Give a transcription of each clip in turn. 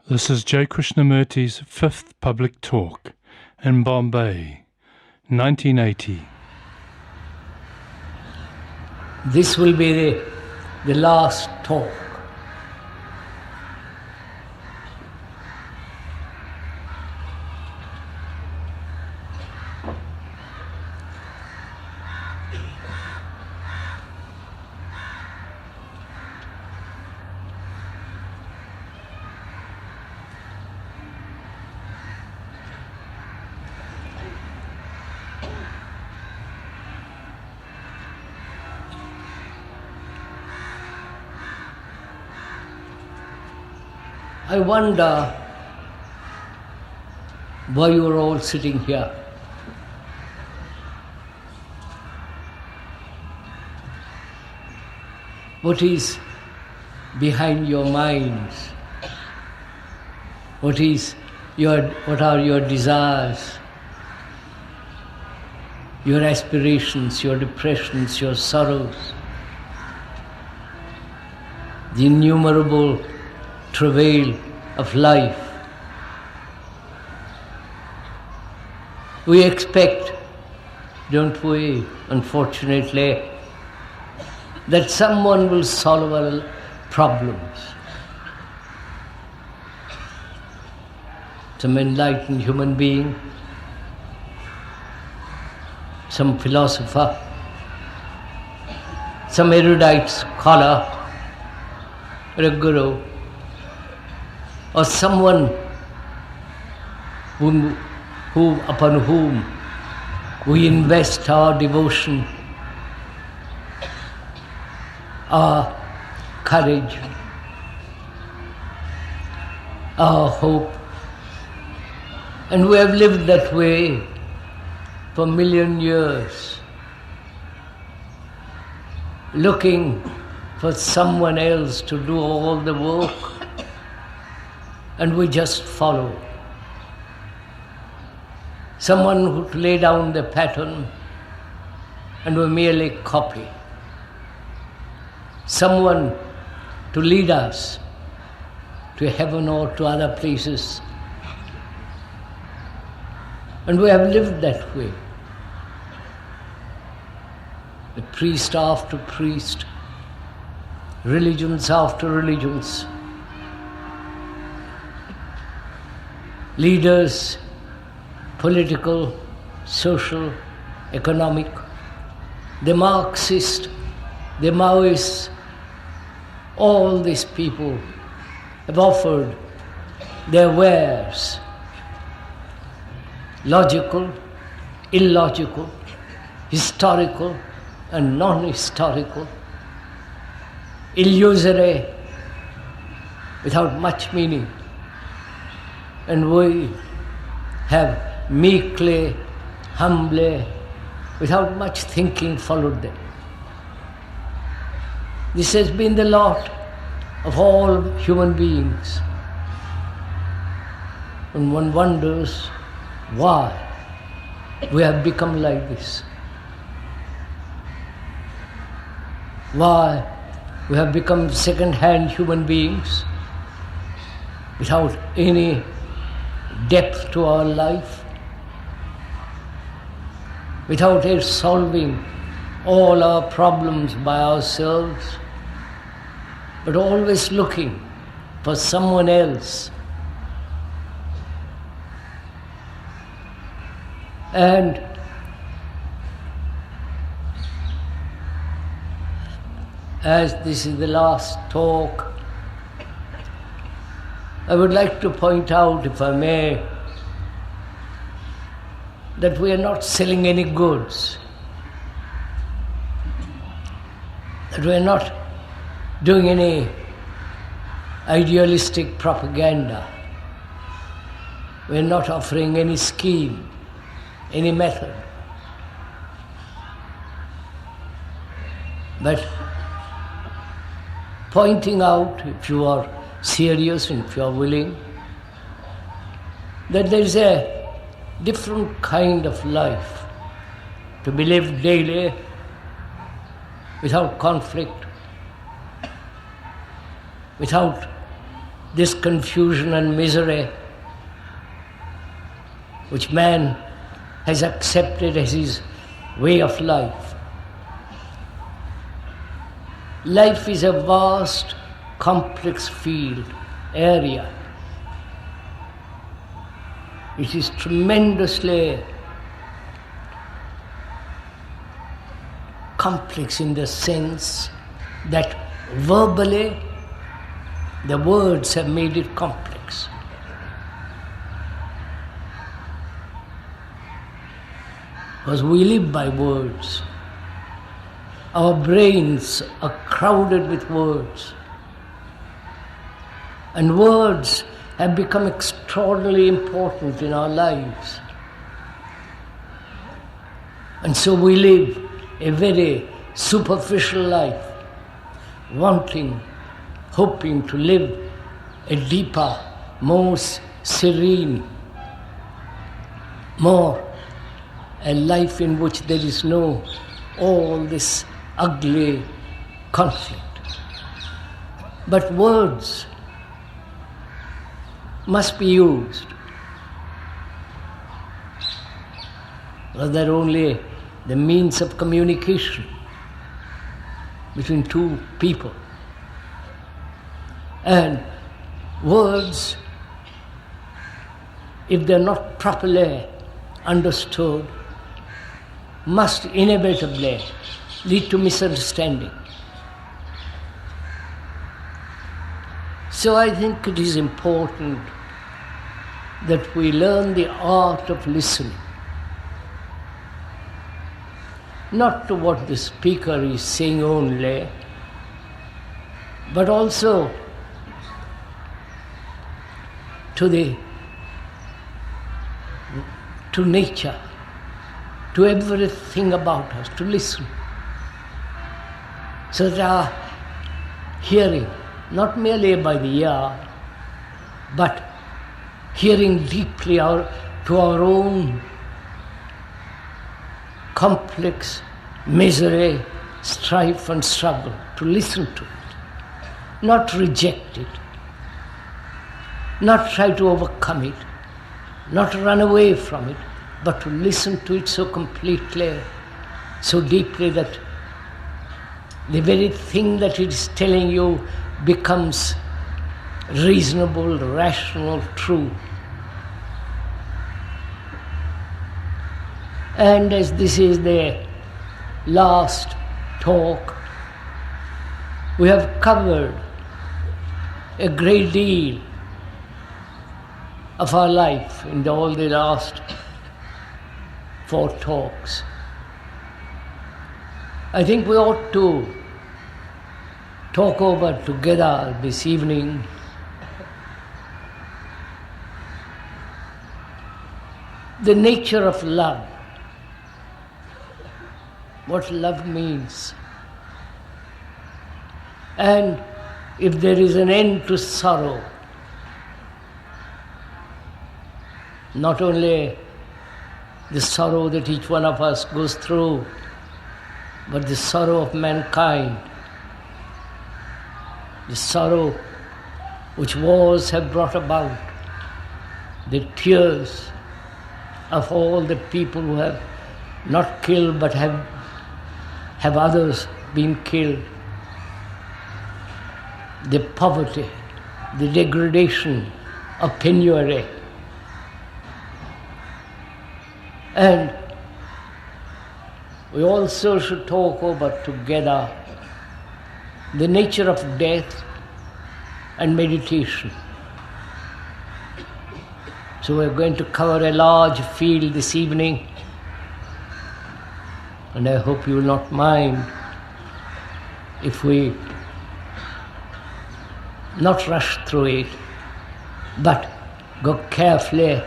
This is J. Krishnamurti's fifth public talk in Bombay, 1980. This will be the last talk. I wonder why you are all sitting here. What is behind your minds? What are your desires, your aspirations, your depressions, your sorrows, the innumerable travail of life? We expect, don't we, unfortunately, that someone will solve our problems. Some enlightened human being, some philosopher, some erudite scholar, or a guru, or someone upon whom we invest our devotion, our courage, our hope. And we have lived that way for a million years, looking for someone else to do all the work, and we just follow. Someone who lay down the pattern and we merely copy. Someone to lead us to heaven or to other places. And we have lived that way. The priest after priest, religions after religions, leaders, political, social, economic, the Marxist, the Maoists, all these people have offered their wares, logical, illogical, historical and non-historical, illusory, without much meaning. And we have meekly, humbly, without much thinking, followed them. This has been the lot of all human beings. And one wonders why we have become like this. Why we have become second-hand human beings without any depth to our life, without solving all our problems by ourselves, but always looking for someone else. And as this is the last talk, I would like to point out, if I may, that we are not selling any goods, that we are not doing any idealistic propaganda, we are not offering any scheme, any method, but pointing out, if you are serious and if you are willing, that there is a different kind of life to be lived daily without conflict, without this confusion and misery which man has accepted as his way of life. Life is a vast, complex field, area. It is tremendously complex in the sense that verbally the words have made it complex. Because we live by words. Our brains are crowded with words. And words have become extraordinarily important in our lives. And so we live a very superficial life, wanting, hoping to live a deeper, more serene, more a life in which there is no all this ugly conflict. But words must be used. They're only the means of communication between two people. And words, if they're not properly understood, must inevitably lead to misunderstanding. So I think it is important that we learn the art of listening. Not to what the speaker is saying only, but also to nature, to everything about us, to listen. So that our hearing, not merely by the ear, but hearing deeply to our own complex misery, strife and struggle, to listen to it, not reject it, not try to overcome it, not run away from it, but to listen to it so completely, so deeply that the very thing that it is telling you becomes reasonable, rational, true. And as this is the last talk, we have covered a great deal of our life in all the last 4 talks. I think we ought to talk over together this evening the nature of love, what love means, and if there is an end to sorrow, not only the sorrow that each one of us goes through, but the sorrow of mankind, the sorrow which wars have brought about, the tears of all the people who have not killed but have others been killed, the poverty, the degradation of penury. And we also should talk over together the nature of death and meditation. So we're going to cover a large field this evening, and I hope you will not mind if we not rush through it, but go carefully,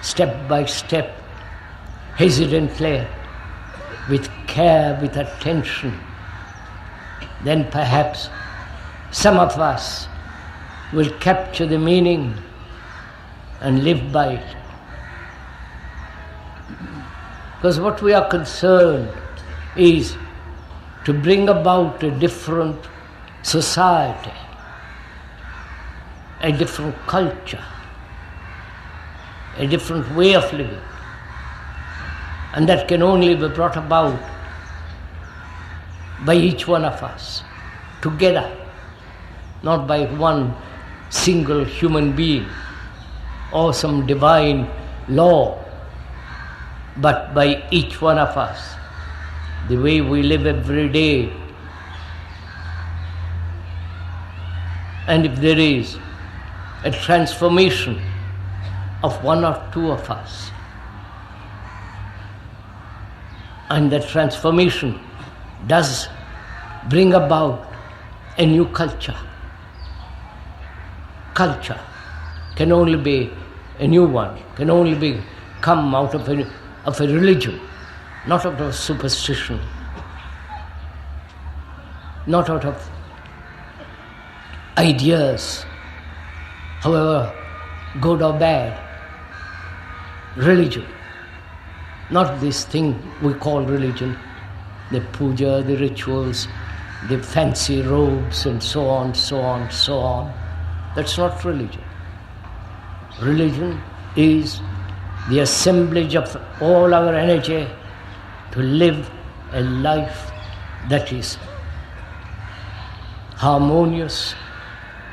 step by step, hesitantly, with care, with attention. Then perhaps some of us will capture the meaning and live by it. Because what we are concerned is to bring about a different society, a different culture, a different way of living. And that can only be brought about by each one of us, together, not by one single human being or some divine law, but by each one of us, the way we live every day. And if there is a transformation of one or two of us, and that transformation does bring about a new culture. Culture can only be a new one, can only come out of a religion, not out of superstition, not out of ideas, however good or bad. Religion, not this thing we call religion, the puja, the rituals, the fancy robes and so on, so on, so on. That's not religion. Religion is the assemblage of all our energy to live a life that is harmonious,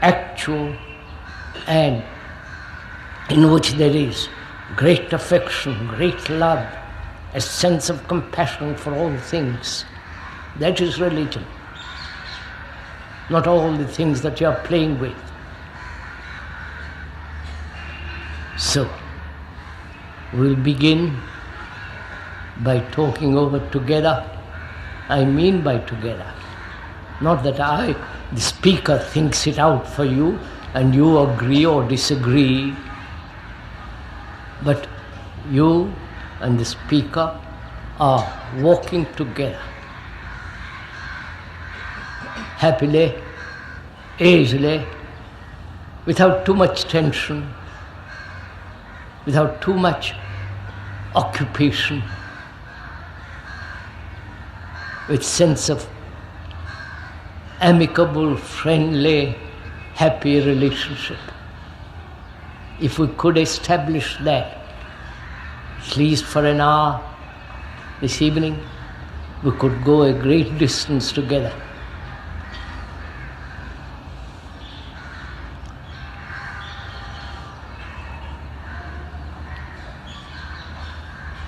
actual, and in which there is great affection, great love, a sense of compassion for all things. That is religion. Not all the things that you are playing with. So, we'll begin by talking over together. I mean by together. Not that the speaker, thinks it out for you and you agree or disagree, but you and the speaker are walking together, happily, easily, without too much tension, without too much occupation, with sense of amicable, friendly, happy relationship. If we could establish that, at least for an hour this evening, we could go a great distance together.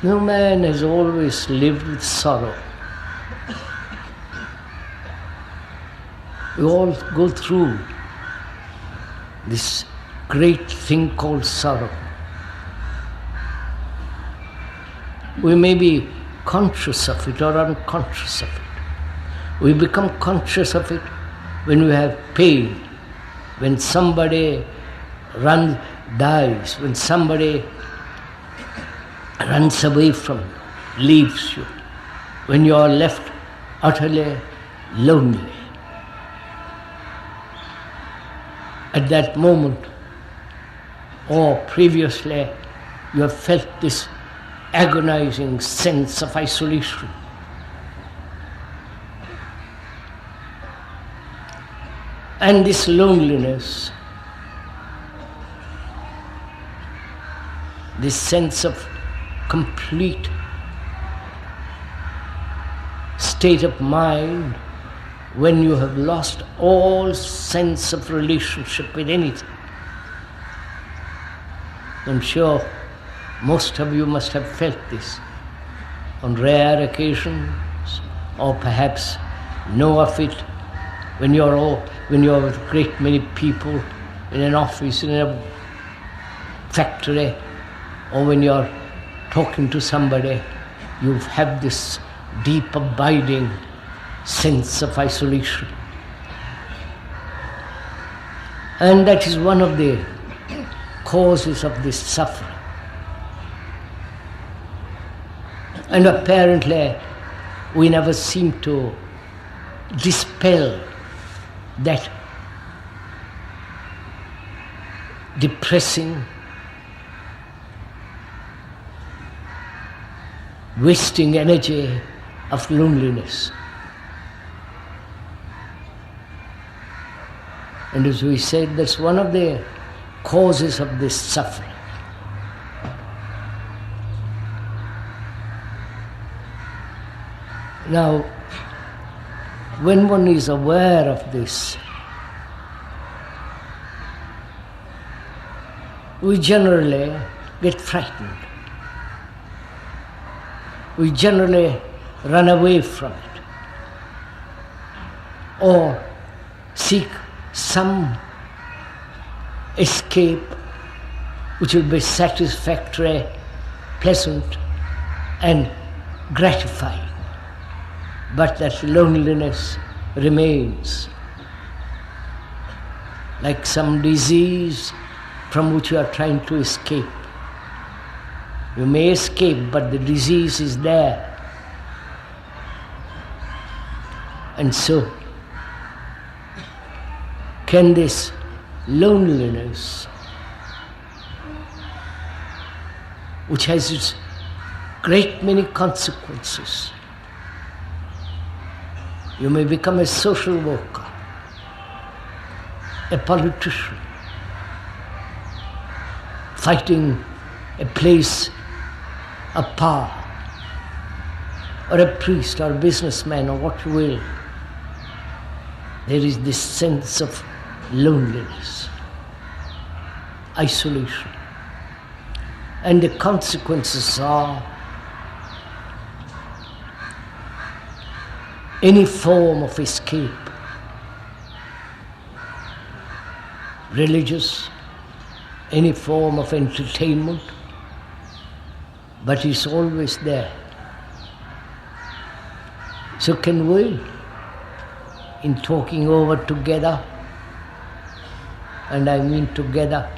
No man has always lived with sorrow. We all go through this great thing called sorrow. We may be conscious of it or unconscious of it. We become conscious of it when we have pain, when somebody dies, when somebody runs away from you, leaves you, when you are left utterly lonely. At that moment, or previously, you have felt this agonizing sense of isolation. And this loneliness, this sense of complete state of mind when you have lost all sense of relationship with anything. I'm sure most of you must have felt this on rare occasions, or perhaps know of it when you're with a great many people in an office, in a factory, or when you're talking to somebody, you have this deep abiding sense of isolation. And that is one of the causes of this suffering. And apparently we never seem to dispel that depressing, wasting energy of loneliness. And as we said, that's one of the causes of this suffering. Now, when one is aware of this, we generally get frightened. We generally run away from it, or seek some escape which will be satisfactory, pleasant, and gratifying. But that loneliness remains, like some disease from which you are trying to escape. You may escape, but the disease is there. And so, can this loneliness, which has its great many consequences, you may become a social worker, a politician, fighting a place of power, or a priest or a businessman or what you will. There is this sense of loneliness, isolation. And the consequences are any form of escape, religious, any form of entertainment, but it's always there. So can we, in talking over together, and I mean together,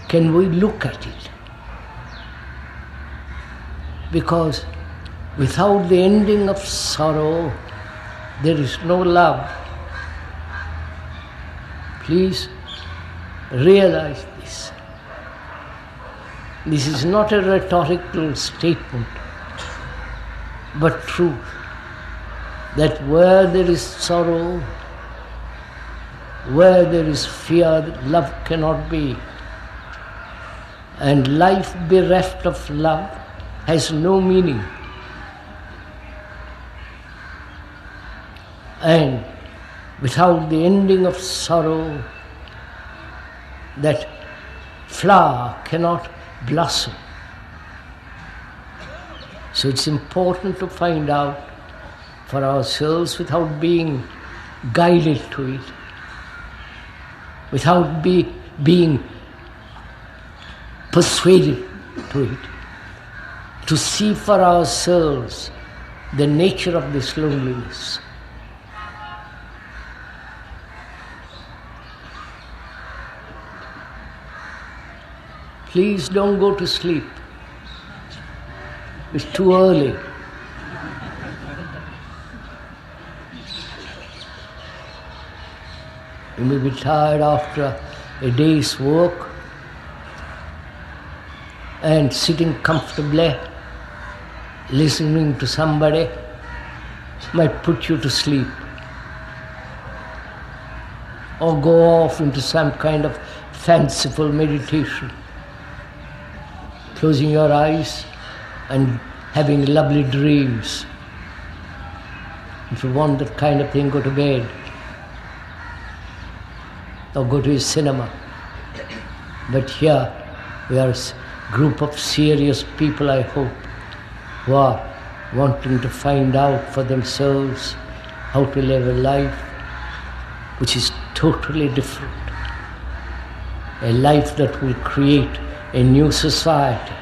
can we look at it? Because without the ending of sorrow, there is no love. Please realize this. This is not a rhetorical statement, but truth. That where there is sorrow, where there is fear, love cannot be. And life bereft of love has no meaning. And without the ending of sorrow, that flower cannot blossom. So it's important to find out for ourselves without being guided to it, without being persuaded to it, to see for ourselves the nature of this loneliness. Please don't go to sleep. It's too early. You may be tired after a day's work, and sitting comfortably, listening to somebody might put you to sleep, or go off into some kind of fanciful meditation, closing your eyes and having lovely dreams. If you want that kind of thing, go to bed, or go to a cinema. But here we are a group of serious people, I hope, who are wanting to find out for themselves how to live a life which is totally different, a life that will create a new society.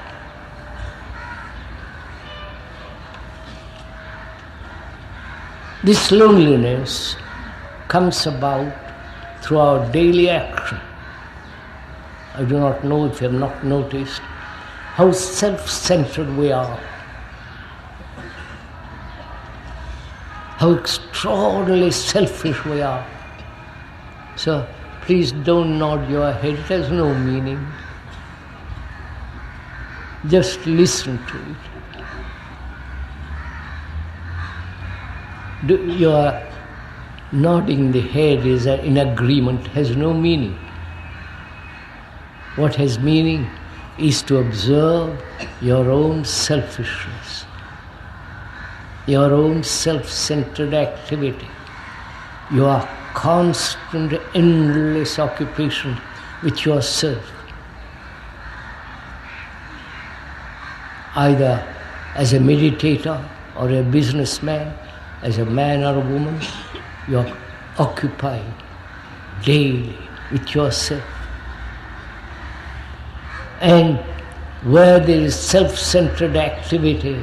This loneliness comes about through our daily action. I do not know if you have not noticed how self-centered we are, how extraordinarily selfish we are. So please don't nod your head, it has no meaning. Just listen to it. nodding the head is in agreement has no meaning. What has meaning is to observe your own selfishness, your own self-centered activity, your constant, endless occupation with yourself, either as a meditator or a businessman, as a man or a woman, you're occupied daily with yourself. And where there is self-centered activity,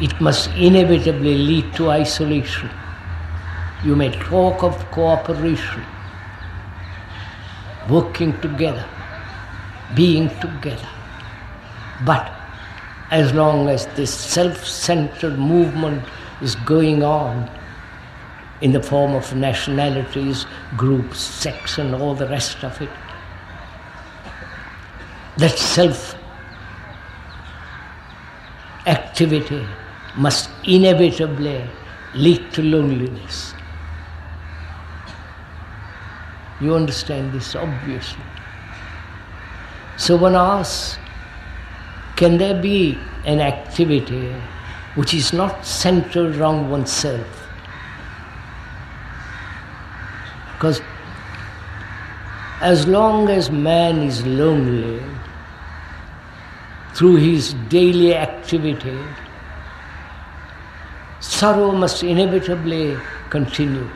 it must inevitably lead to isolation. You may talk of cooperation, working together, being together, but as long as this self-centered movement is going on in the form of nationalities, groups, sects and all the rest of it, that self-activity must inevitably lead to loneliness. You understand this, obviously. So one asks, can there be an activity which is not centered around oneself? Because as long as man is lonely through his daily activity, sorrow must inevitably continue.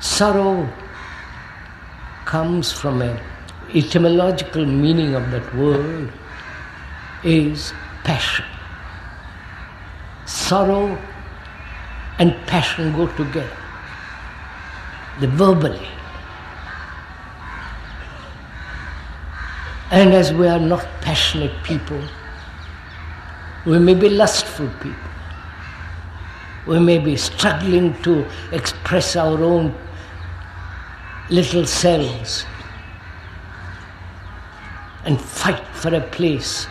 Sorrow comes from an etymological meaning of that word is passion. Sorrow and passion go together, verbally. And as we are not passionate people, we may be lustful people. We may be struggling to express our own little selves and fight for a place.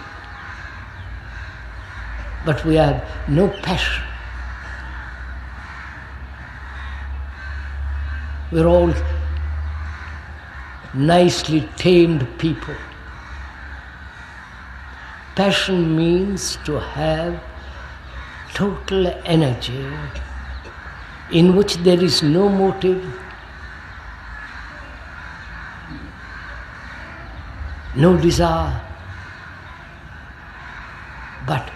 But we have no passion. We're all nicely tamed people. Passion means to have total energy in which there is no motive, no desire, but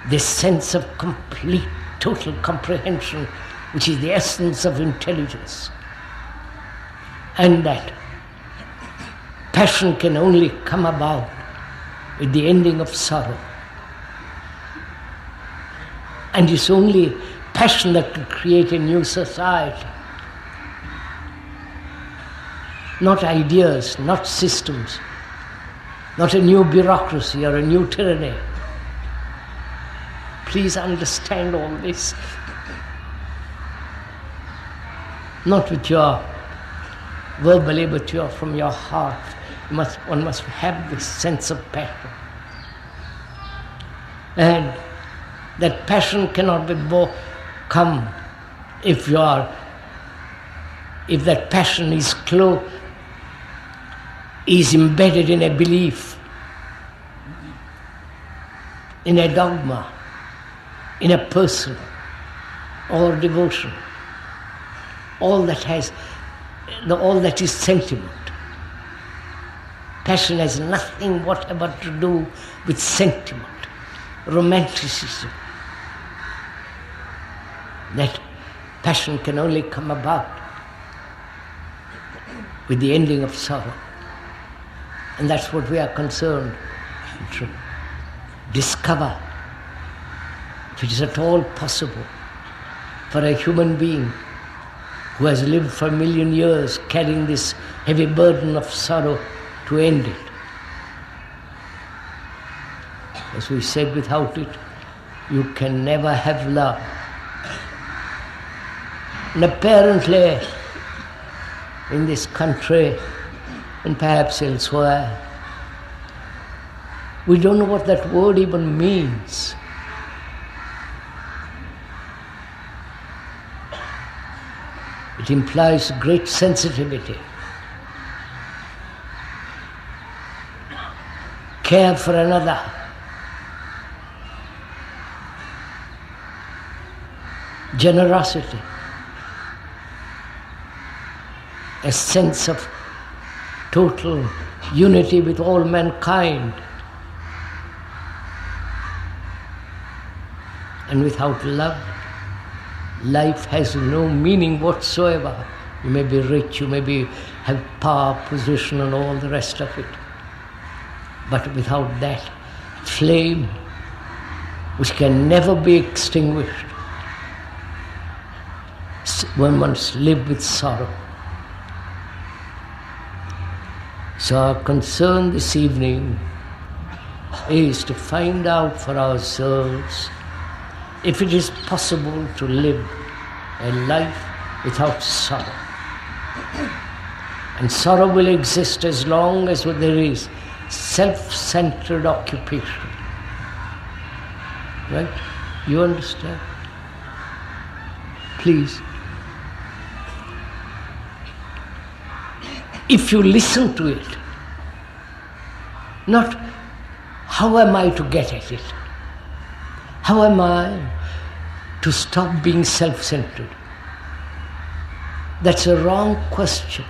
this sense of complete, total comprehension, which is the essence of intelligence. And that passion can only come about with the ending of sorrow. And it's only passion that can create a new society. Not ideas, not systems, not a new bureaucracy or a new tyranny. Please understand all this. Not with your verbally, but from your heart. One must have this sense of passion. And that passion cannot come if that passion is embedded in a belief, in a dogma, in a person or devotion. All that is sentiment. Passion has nothing whatever to do with sentiment, romanticism. That passion can only come about with the ending of sorrow. And that's what we are concerned to discover, if it is at all possible for a human being who has lived for 1 million years carrying this heavy burden of sorrow to end it. As we said, without it, you can never have love. And apparently, in this country, and perhaps elsewhere, we don't know what that word even means. It implies great sensitivity. Care for another. Generosity. A sense of total unity with all mankind. And without love, life has no meaning whatsoever. You may be rich, you may have power, position and all the rest of it. But without that flame, which can never be extinguished, one must live with sorrow. So our concern this evening is to find out for ourselves if it is possible to live a life without sorrow. And sorrow will exist as long as there is self-centered occupation. Right? You understand? Please. If you listen to it, not how am I to get at it? How am I to stop being self-centered? That's a wrong question.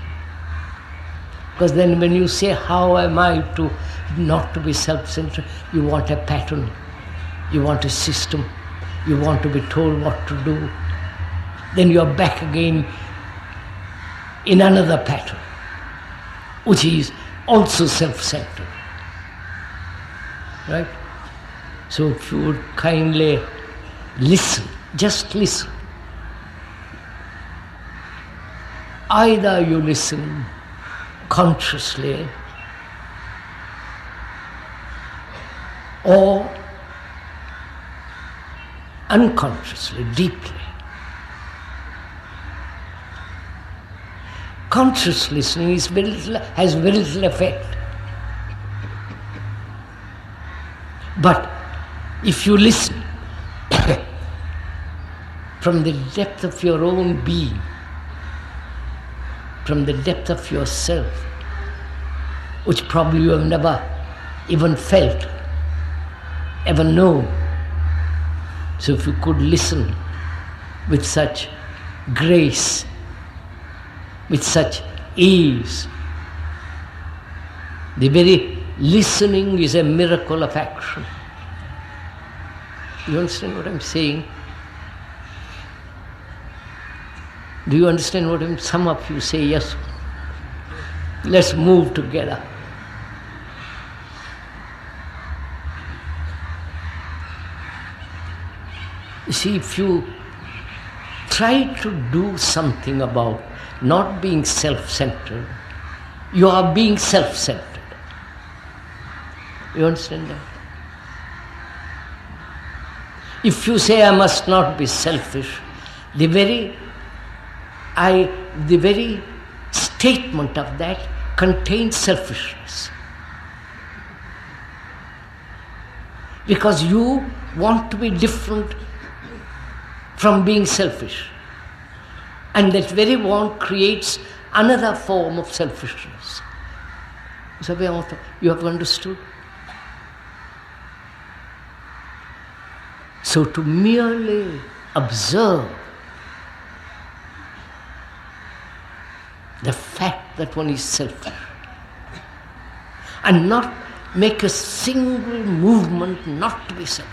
Because then when you say, how am I to not to be self-centered, you want a pattern, you want a system, you want to be told what to do. Then you're back again in another pattern, which is also self-centered. Right? So if you would kindly listen, just listen. Either you listen consciously or unconsciously, deeply. Conscious listening has very little effect. But if you listen from the depth of your own being, from the depth of yourself, which probably you have never even felt, ever known. So if you could listen with such grace, with such ease, the very listening is a miracle of action. You understand what I'm saying? Do you understand what I'm saying? Some of you say, yes, let's move together. You see, if you try to do something about not being self-centered, you are being self-centered. You understand that? If you say, I must not be selfish, the very statement of that contains selfishness. Because you want to be different from being selfish. And that very want creates another form of selfishness. So you have understood? So to merely observe the fact that one is selfish and not make a single movement not to be selfish.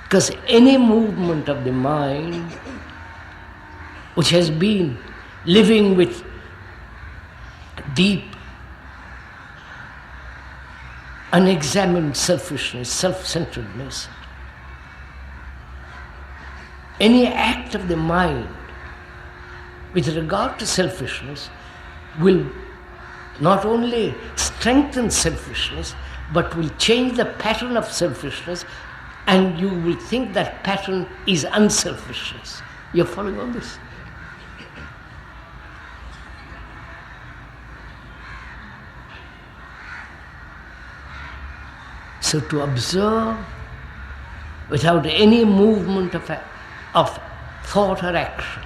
Because any movement of the mind which has been living with deep, unexamined selfishness, self-centeredness, any act of the mind with regard to selfishness will not only strengthen selfishness, but will change the pattern of selfishness, and you will think that pattern is unselfishness. You're following on this? So to observe without any movement of thought or action.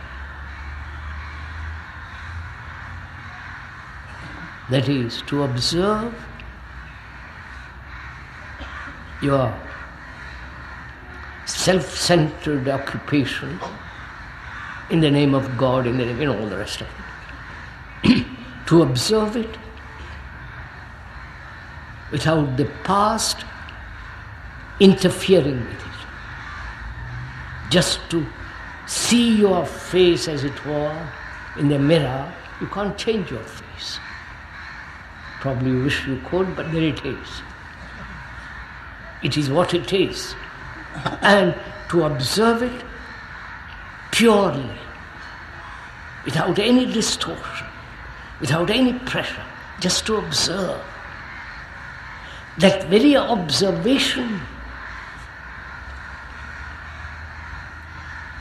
That is, to observe your self-centered occupation in the name of God, in the name, all the rest of it. To observe it without the past interfering with it. Just to see your face as it were in the mirror. You can't change your face. Probably you wish you could, but there it is. It is what it is. And to observe it purely, without any distortion, without any pressure, just to observe. That very observation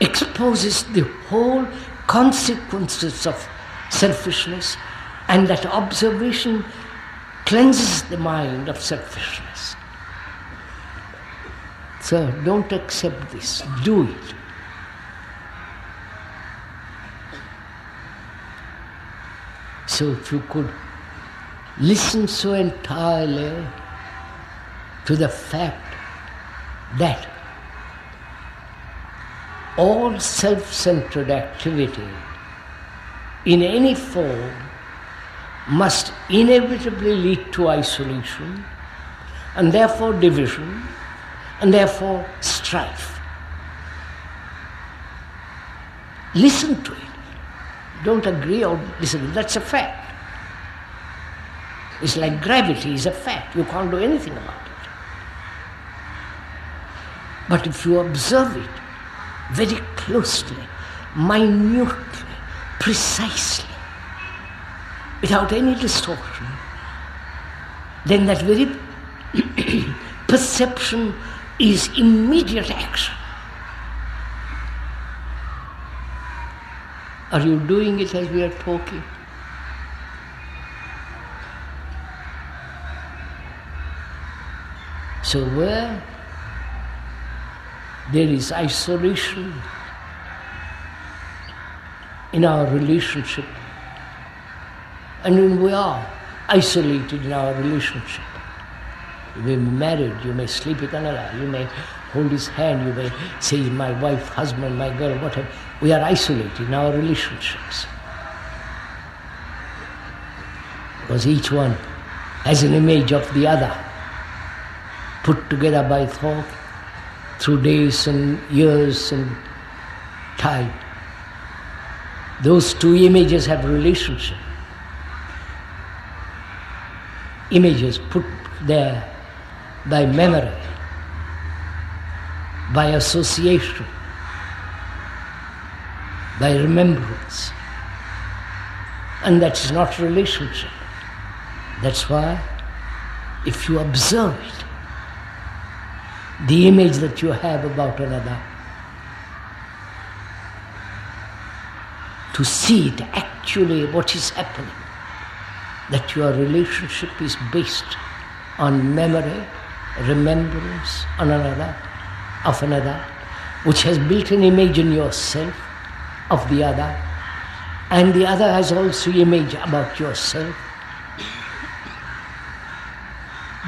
exposes the whole consequences of selfishness, and that observation cleanses the mind of selfishness. So don't accept this, do it. So if you could listen so entirely to the fact that all self-centered activity in any form must inevitably lead to isolation, and therefore division, and therefore strife. Listen to it. Don't agree or disagree. That's a fact. It's like gravity is a fact. You can't do anything about it. But if you observe it very closely, minutely, precisely, without any distortion, then that very perception is immediate action. Are you doing it as we are talking? So where there is isolation in our relationship, and when we are isolated in our relationship, you may be married, you may sleep with another, you may hold his hand, you may say, my wife, husband, my girl, whatever. We are isolated in our relationships. Because each one has an image of the other, put together by thought through days and years and time. Those two images have relationship. Images put there by memory, by association, by remembrance. And that is not relationship. That's why if you observe it, the image that you have about another, to see it actually what is happening, that your relationship is based on memory, remembrance on another, of another, which has built an image in yourself of the other, and the other has also image about yourself.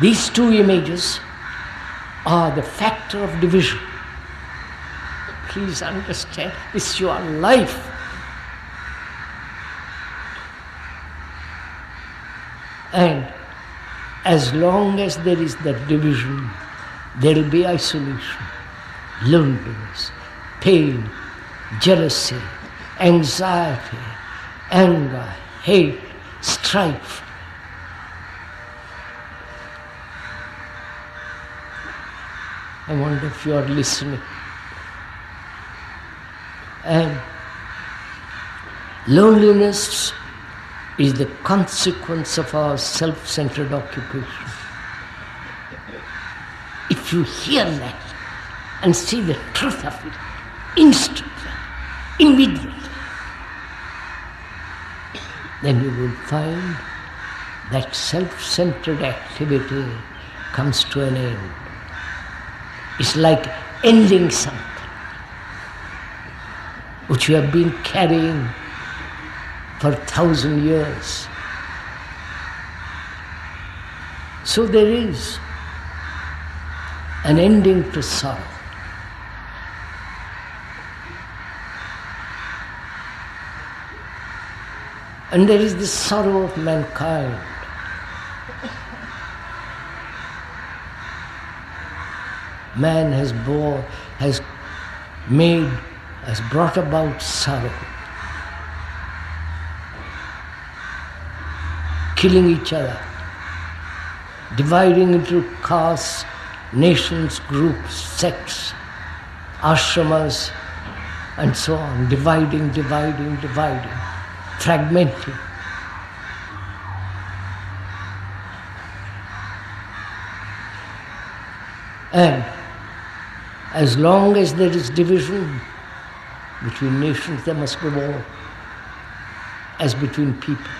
These two images are the factor of division. Please understand, it's your life. And as long as there is that division, there will be isolation, loneliness, pain, jealousy, anxiety, anger, hate, strife. I wonder if you are listening. And loneliness is the consequence of our self-centered occupation. If you hear that and see the truth of it instantly, immediately, then you will find that self-centered activity comes to an end. It's like ending something. which you have been carrying for 1,000 years. So there is an ending to sorrow. And there is the sorrow of mankind. Man has brought about sorrow, killing each other, dividing into castes, nations, groups, sects, ashramas, and so on, dividing, fragmenting. And as long as there is division between nations, there must be war, as between people.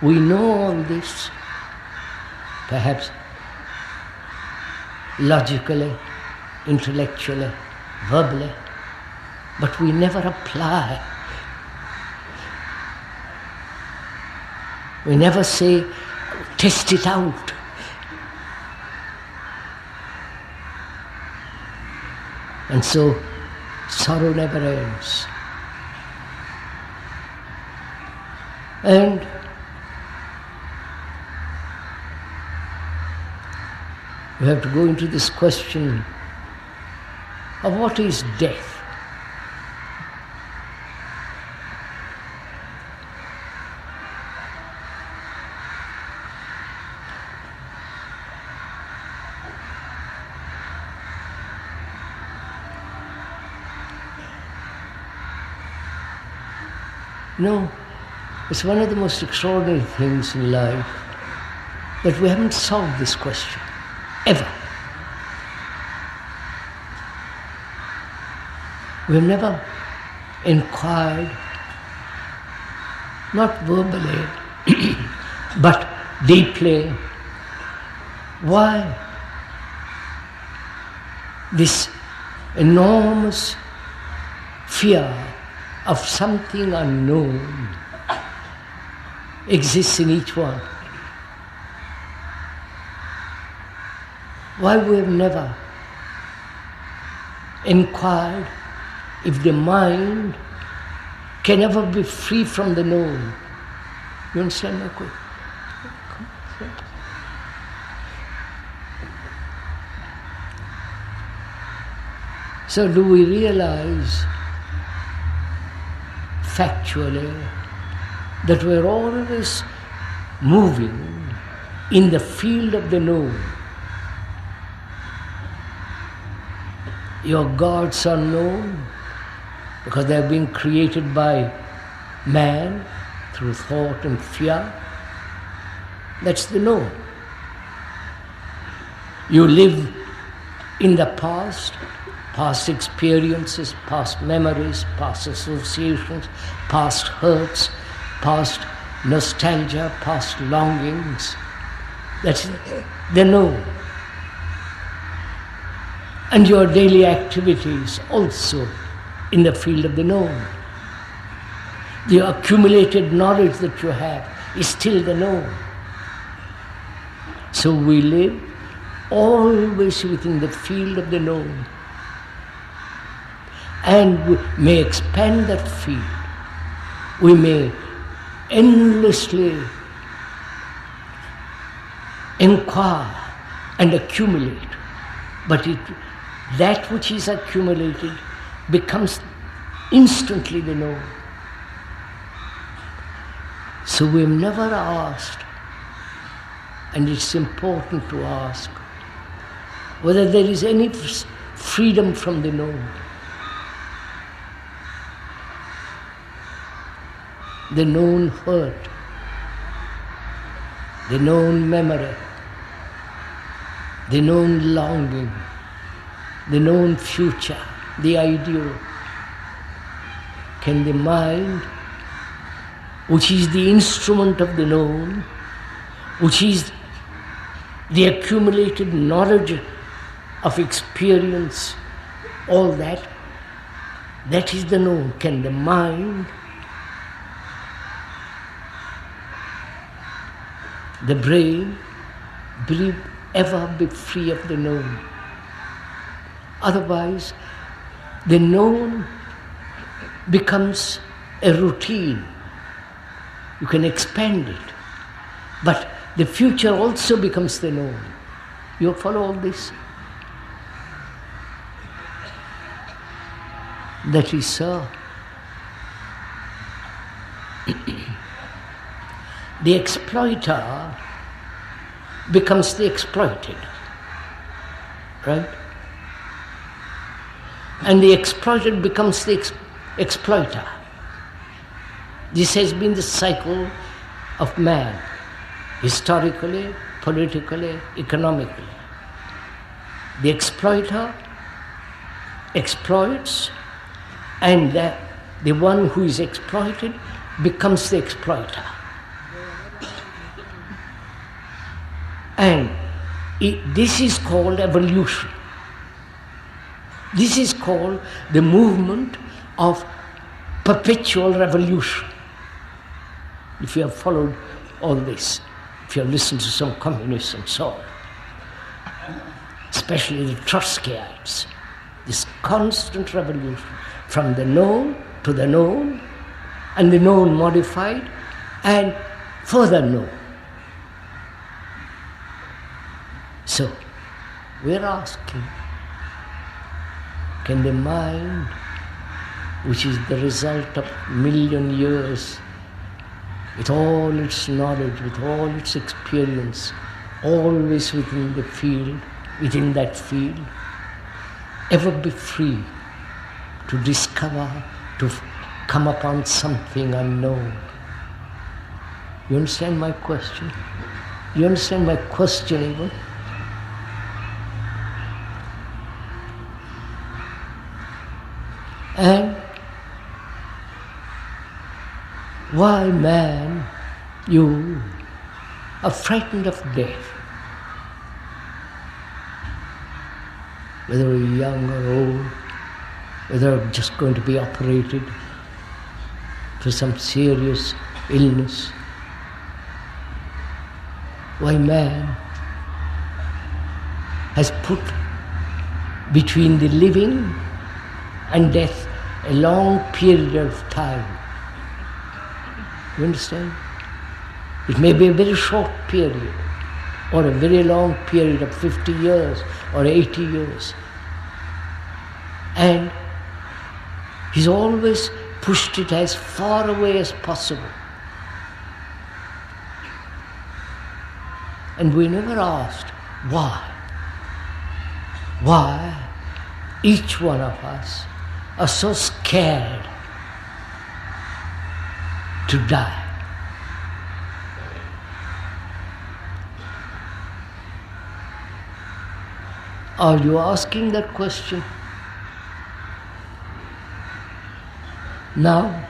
We know all this, perhaps logically, intellectually, verbally, but we never apply. We never say, test it out. And so, sorrow never ends. And we have to go into this question of what is death. No, it's one of the most extraordinary things in life that we haven't solved this question, ever. We've never inquired, not verbally, but deeply, why this enormous fear of something unknown exists in each one. Why we have never inquired if the mind can ever be free from the known. You understand my question? So do we realize factually that we're always moving in the field of the known? Your gods are known because they have been created by man through thought and fear. That's the known. You live in the past experiences, past memories, past associations, past hurts, past nostalgia, past longings. That's the known. And your daily activities also in the field of the known. The accumulated knowledge that you have is still the known. So we live always within the field of the known. And we may expand that field. We may endlessly inquire and accumulate, but that which is accumulated becomes instantly the known. So we've never asked, and it's important to ask, whether there is any freedom from the known. The known hurt, the known memory, the known longing, the known future, the ideal. Can the mind, which is the instrument of the known, which is the accumulated knowledge of experience, all that, That is the known. Can the mind, the brain, ever be free of the known? Otherwise, the known becomes a routine. You can expand it. But the future also becomes the known. You follow all this? That is so. The exploiter becomes the exploited. Right? And the exploited becomes the exploiter. This has been the cycle of man, historically, politically, economically. The exploiter exploits, and the one who is exploited becomes the exploiter. And this is called evolution. This is called the movement of perpetual revolution. If you have followed all this, if you have listened to some communists and so on, especially the Trotskyites, this constant revolution from the known to the known, and the known modified, and further known. So, we're asking, can the mind, which is the result of million years, with all its knowledge, with all its experience, always within the field, within that field, ever be free to discover, to come upon something unknown? You understand my question? You understand my question even? And why, man, you are frightened of death? Whether you're young or old, whether you're just going to be operated for some serious illness. Why, man has put between the living and death a long period of time. You understand? It may be a very short period, or a very long period of 50 years or 80 years. And he's always pushed it as far away as possible. And we never asked why. Why each one of us are so scared to die. Are you asking that question now?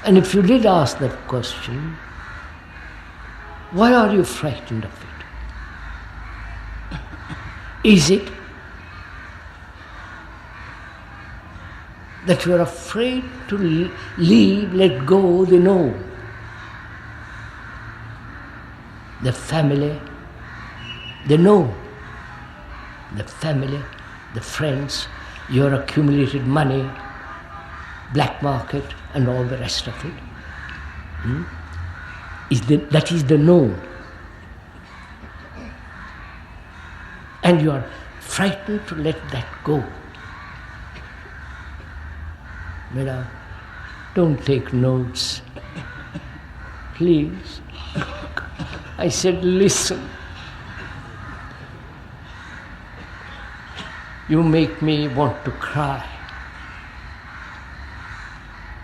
And if you did ask that question, why are you frightened of it? Is it that you are afraid to leave, let go the known? The family, the known, the family, the friends, your accumulated money, black market, and all the rest of it. That is the known. And you are frightened to let that go. Mera, don't take notes. Please. I said, listen. You make me want to cry.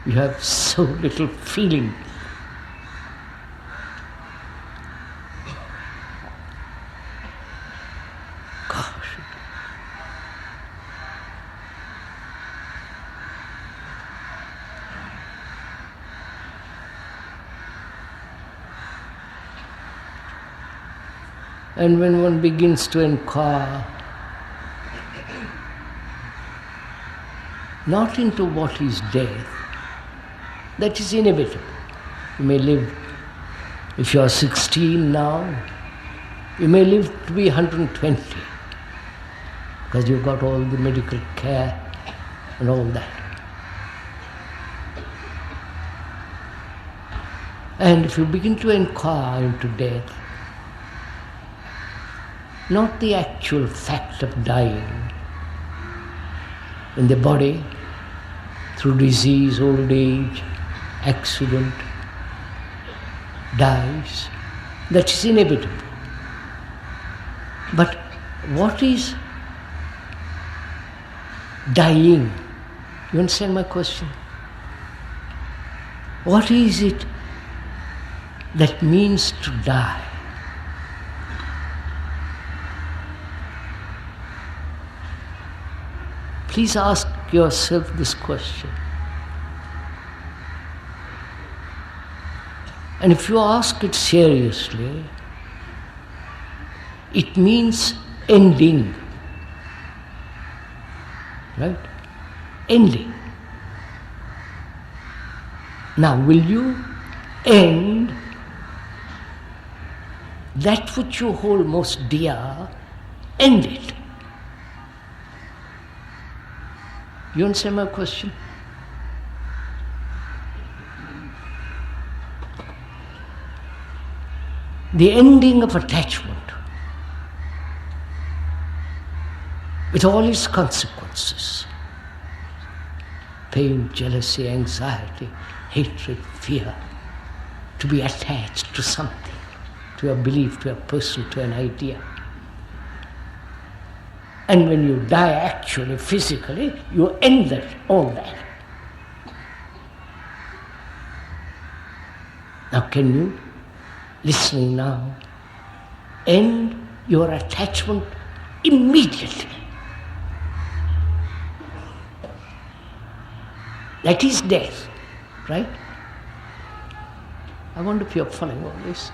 You have so little feeling. Gosh. And when one begins to inquire, not into what is death. That is inevitable. You may live, if you are 16 now, you may live to be 120 because you've got all the medical care and all that. And if you begin to inquire into death, not the actual fact of dying, when the body, through disease, old age, accident, dies, that is inevitable. But what is dying? You understand my question? What is it that means to die? Please ask yourself this question. And if you ask it seriously, it means ending. Right? Ending. Now, will you end that which you hold most dear? End it. You understand my question? The ending of attachment, with all its consequences, pain, jealousy, anxiety, hatred, fear, to be attached to something, to a belief, to a person, to an idea. And when you die actually, physically, you end that, all that. Now can you, listening now, end your attachment immediately? That is death, right? I wonder if you're following all this.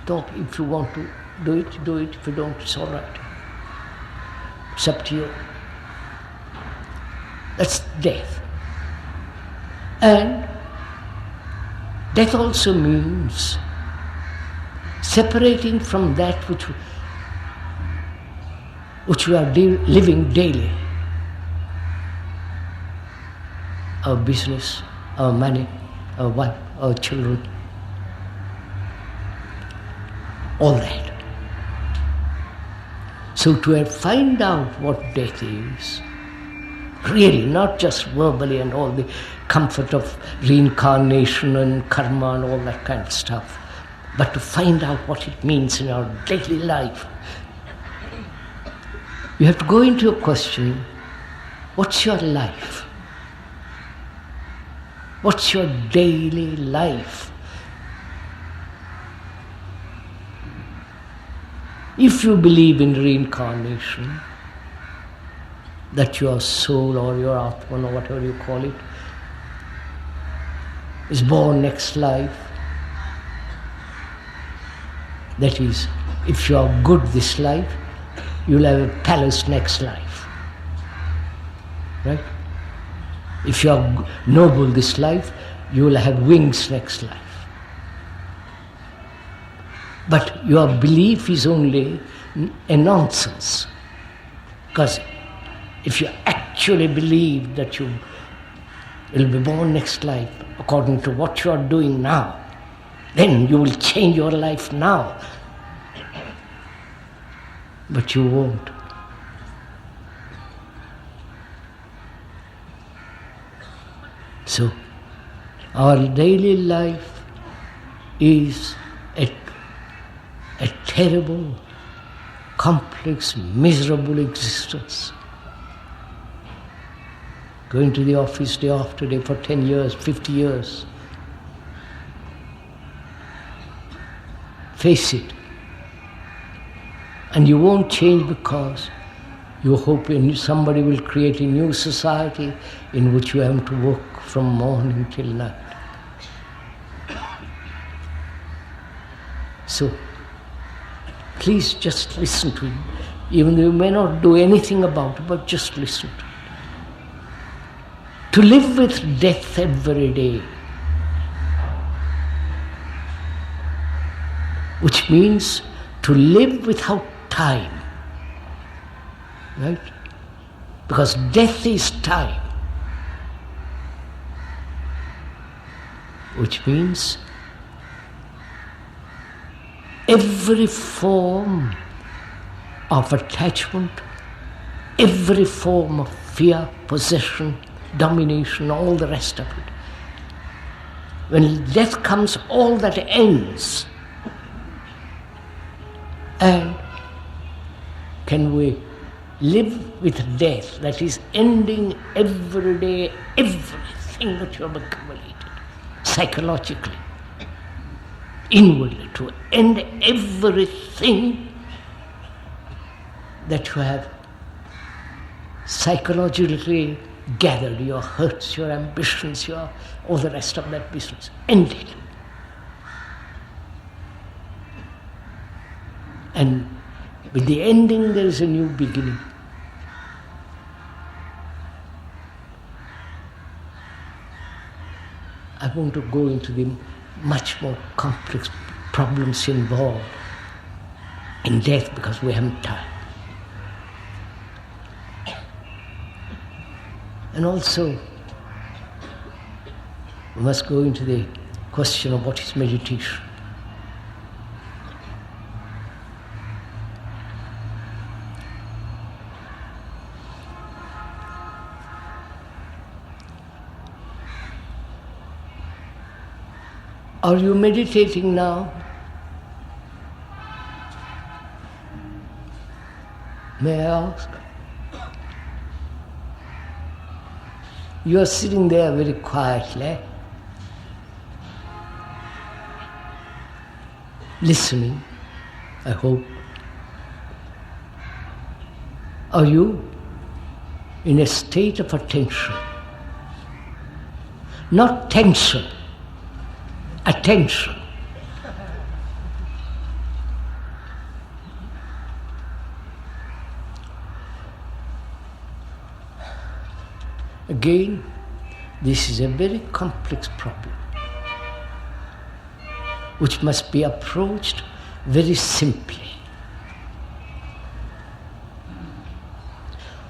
Don't, if you want to do it, do it. If you don't, it's all right. It's up to you. That's death. And death also means separating from that which we are living daily. Our business, our money, our wife, our children, all that. So to find out what death is, really, not just verbally and all the comfort of reincarnation and karma and all that kind of stuff, but to find out what it means in our daily life, you have to go into a question, what's your life? What's your daily life? If you believe in reincarnation, that your soul or your Atman or whatever you call it is born next life, that is, if you are good this life, you'll have a palace next life, right? If you are noble this life, you will have wings next life. But your belief is only a nonsense. Because if you actually believe that you will be born next life according to what you are doing now, then you will change your life now. But you won't. So, our daily life is a terrible, complex, miserable existence. Going to the office day after day for 10 years, 50 years. Face it. And you won't change because you hope somebody will create a new society in which you have to work from morning till night. So, please just listen to even though you may not do anything about it, but just listen to it. To live with death every day, which means to live without time, right? Because death is time, which means every form of attachment, every form of fear, possession, domination, all the rest of it. When death comes, all that ends. And can we live with death, that is ending every day, everything that you have accumulated, psychologically, inwardly, to end everything that you have psychologically gathered, your hurts, your ambitions, your all the rest of that business. End it. And with the ending there is a new beginning. I want to go into the much more complex problems involved in death because we haven't time. And also, we must go into the question of what is meditation. Are you meditating now? May I ask? You are sitting there very quietly, listening, I hope. Are you in a state of attention? Not tension, attention. Again, this is a very complex problem which must be approached very simply.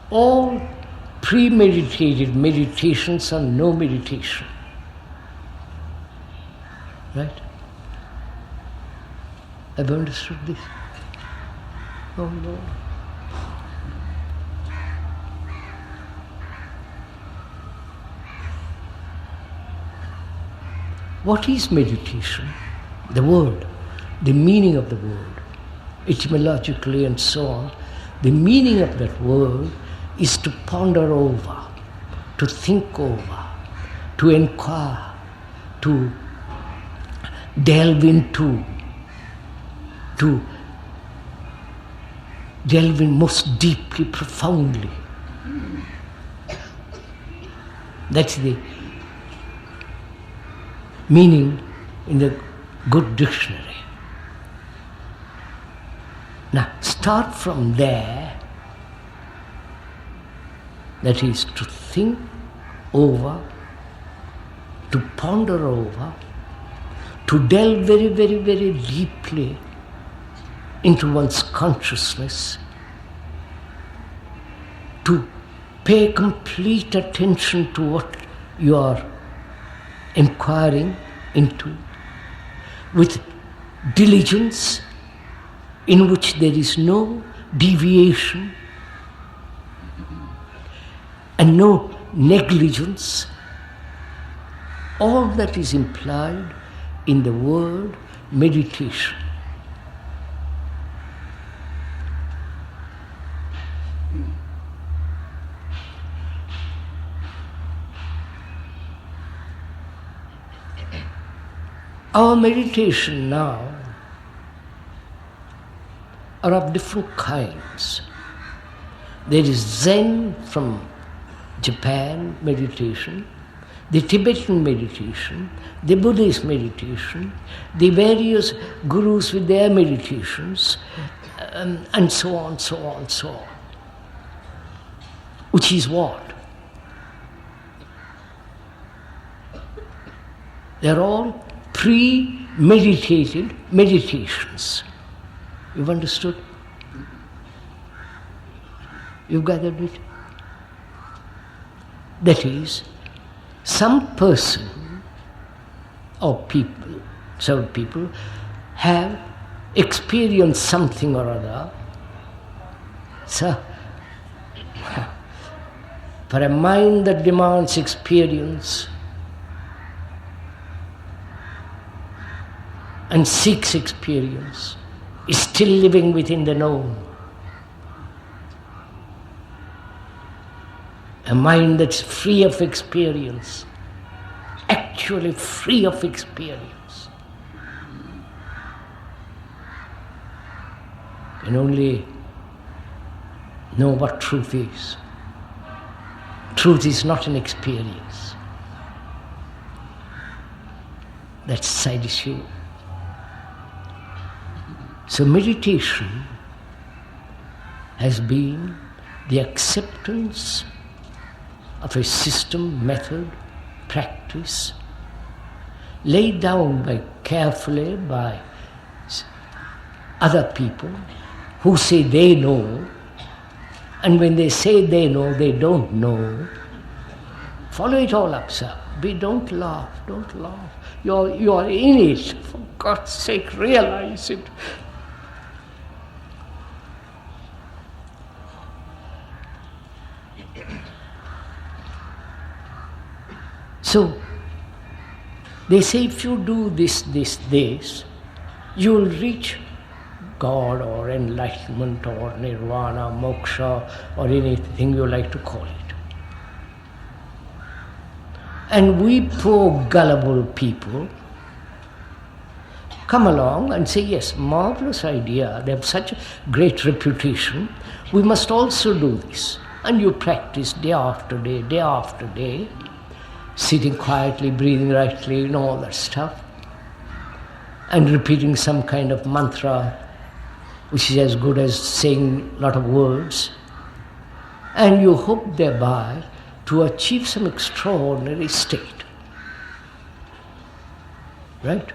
All premeditated meditations are no meditation. Right? Have you understood this? Oh no. What is meditation? The word, the meaning of the word, etymologically and so on. The meaning of that word is to ponder over, to think over, to inquire, to delve into, to delve in most deeply, profoundly. That's the meaning in the good dictionary. Now, start from there, that is to think over, to ponder over, to delve very, very, very deeply into one's consciousness, to pay complete attention to what you are inquiring into, with diligence in which there is no deviation and no negligence. All that is implied in the word meditation. Our meditation now are of different kinds. There is Zen from Japan meditation, the Tibetan meditation, the Buddhist meditation, the various gurus with their meditations, and so on, so on, so on. Which is what? They're all premeditated meditations. You've understood? You've gathered it? That is, some person or people, several people, have experienced something or other. So, for a mind that demands experience and seeks experience is still living within the known. A mind that's free of experience, actually free of experience, can only know what truth is. Truth is not an experience. That's a side issue. So meditation has been the acceptance of a system, method, practice, laid down carefully by other people who say they know, and when they say they know, they don't know. Follow it all up, sir. Don't laugh, don't laugh. You are in it. For God's sake, realize it. So, they say if you do this, you will reach God or enlightenment or nirvana, moksha, or anything you like to call it. And we poor gullible people come along and say, yes, marvelous idea, they have such a great reputation, we must also do this. And you practice day after day, sitting quietly, breathing rightly, and all that stuff, and repeating some kind of mantra, which is as good as saying a lot of words, and you hope thereby to achieve some extraordinary state. Right?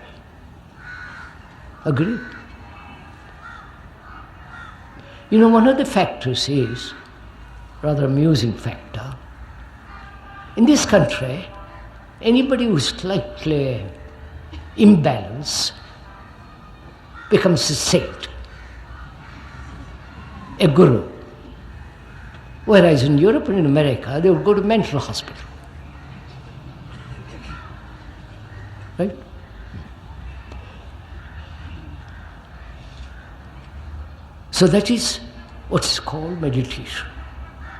Agree? You know, one of the factors is, rather amusing factor, in this country, anybody who is slightly imbalanced becomes a saint, a guru. Whereas in Europe and in America, they would go to mental hospital. Right? So that is what's called meditation.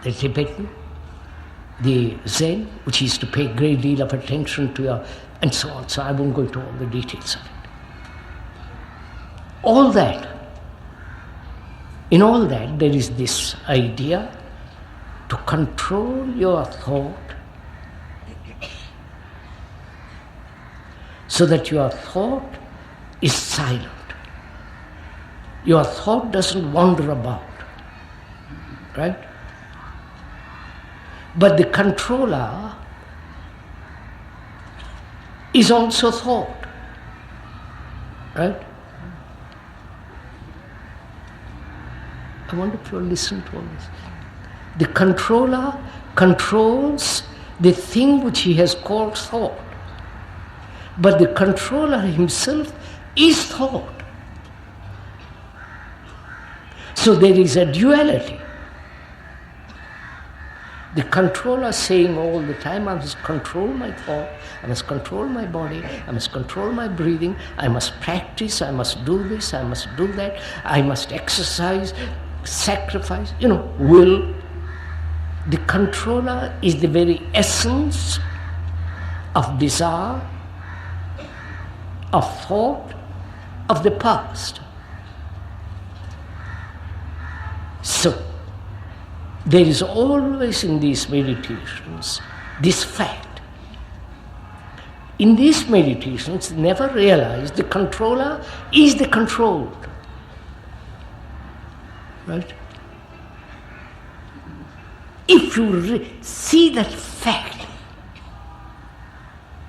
The Tibetan, the Zen, which is to pay a great deal of attention to your, and so on. So I won't go into all the details of it. All that, in all that, there is this idea to control your thought so that your thought is silent. Your thought doesn't wander about, right? But the controller is also thought, right? I wonder if you'll listen to all this. The controller controls the thing which he has called thought. But the controller himself is thought. So there is a duality. The controller saying all the time, I must control my thought, I must control my body, I must control my breathing, I must practice, I must do this, I must do that, I must exercise, sacrifice, will. The controller is the very essence of desire, of thought, of the past. So, there is always in these meditations this fact. In these meditations, never realize the controller is the controlled. Right? If you see that fact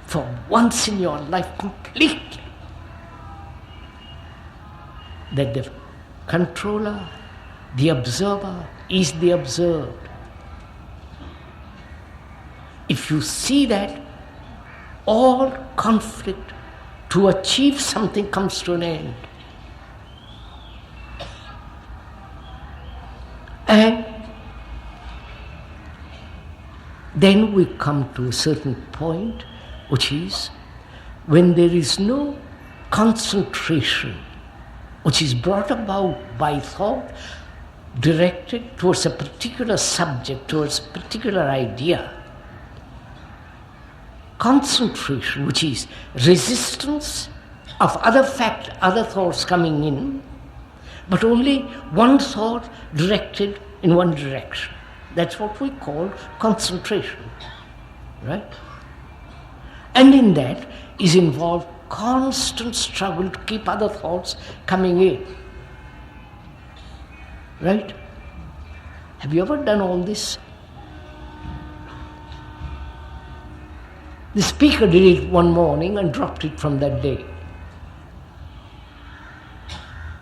for once in your life completely, that the controller, the observer, is the observed. If you see that, all conflict to achieve something comes to an end. And then we come to a certain point, which is when there is no concentration, which is brought about by thought directed towards a particular subject, towards a particular idea. Concentration, which is resistance of other thoughts coming in, but only one thought directed in one direction. That's what we call concentration, right? And in that is involved constant struggle to keep other thoughts coming in, right? Have you ever done all this? The speaker did it one morning and dropped it from that day.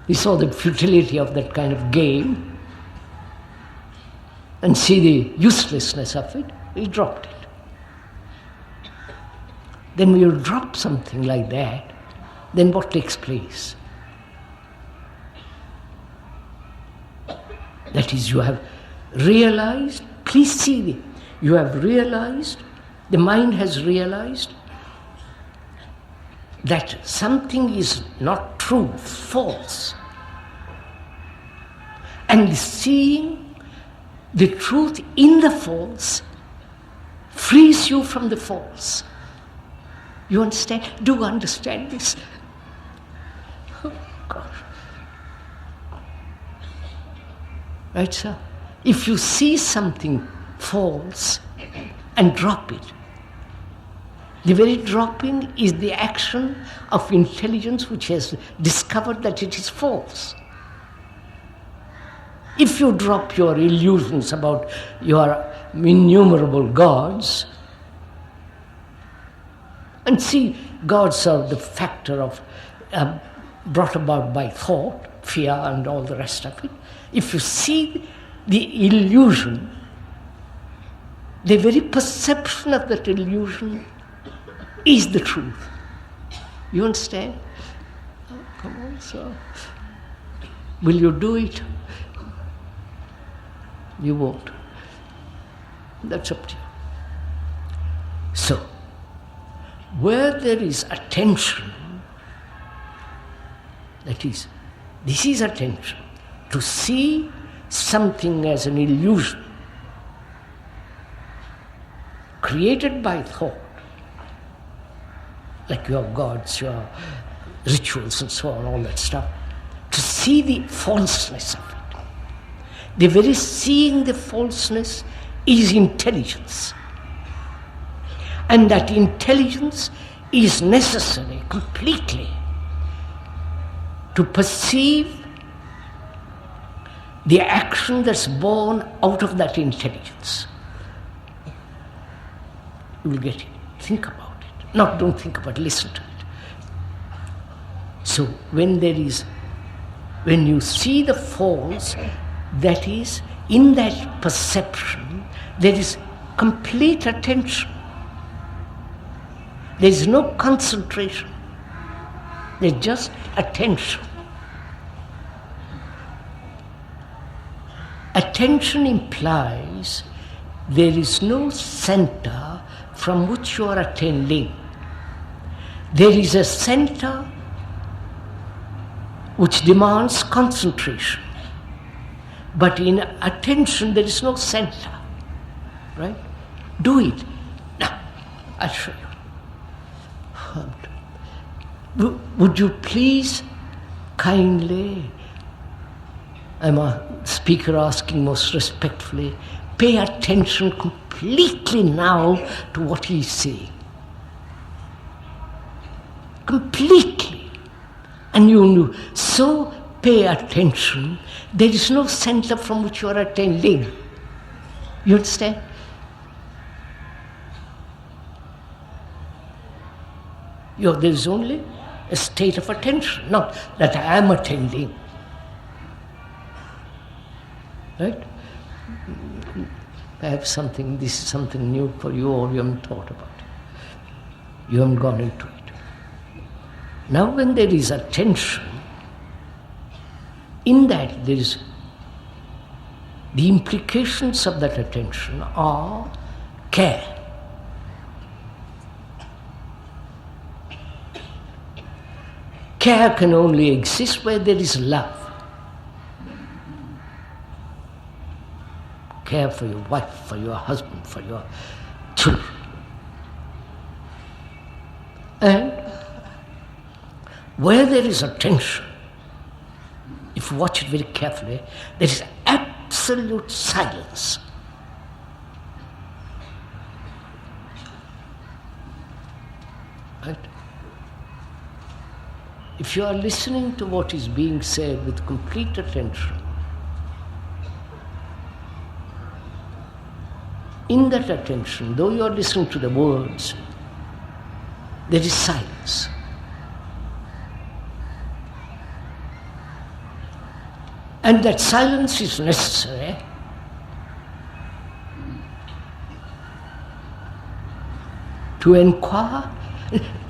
He saw the futility of that kind of game and see the uselessness of it. He dropped it. Then when you drop something like that, then what takes place? That is, you have realized, please see, you have realized, the mind has realized that something is not true, false. And seeing the truth in the false frees you from the false. You understand? Do you understand this? Oh, gosh. Right, sir? If you see something false and drop it, the very dropping is the action of intelligence which has discovered that it is false. If you drop your illusions about your innumerable gods and see gods are the factor of brought about by thought, fear and all the rest of it, if you see the illusion, the very perception of that illusion is the truth. You understand? Oh, come on, sir. Will you do it? You won't. That's up to you. So, where there is attention, that is, this is attention, to see something as an illusion created by thought, like your gods, your rituals and so on, all that stuff, to see the falseness of it. The very seeing the falseness is intelligence. And that intelligence is necessary completely to perceive the action that's born out of that intelligence. You will get it. Think about it. Not don't think about it, listen to it. So when you see the false, that is, in that perception, there is complete attention. There is no concentration. There is just attention. Attention implies there is no center from which you are attending. There is a center which demands concentration. But in attention, there is no center. Right? Do it. Now, I'll show you. Would you please kindly, I'm a speaker asking most respectfully, pay attention completely now to what he's saying. Completely. And you so pay attention, there is no center from which you are attending. You understand? There is only a state of attention, not that I am attending. Right? Perhaps this is something new for you, or you haven't thought about it. You haven't gone into it. Now when there is attention, in that there is the implications of that attention are care. Care can only exist where there is love. Care for your wife, for your husband, for your children. And where there is attention, if you watch it very carefully, there is absolute silence. Right? If you are listening to what is being said with complete attention, in that attention, though you are listening to the words, there is silence. And that silence is necessary to inquire.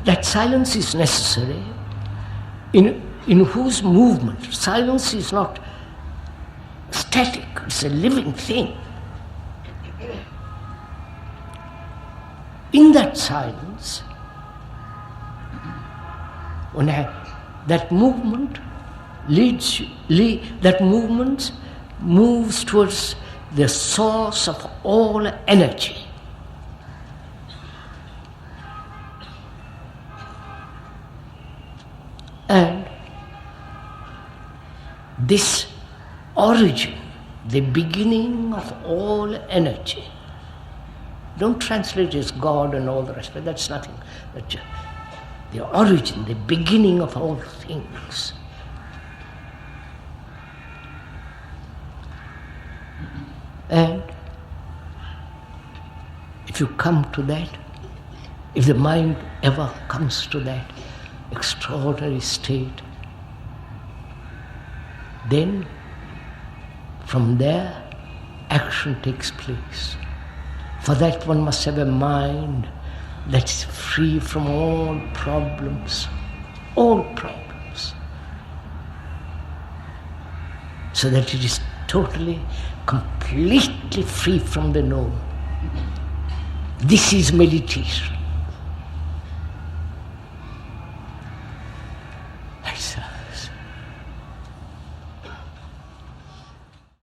That silence is necessary in whose movement. Silence is not static, it's a living thing. In that silence, that movement moves towards the source of all energy. And this origin, the beginning of all energy, don't translate it as God and all the rest, but that's nothing. The origin, the beginning of all things. And if you come to that, if the mind ever comes to that extraordinary state, then from there action takes place. For that one must have a mind that's free from all problems, so that it is totally, completely free from the known. This is meditation.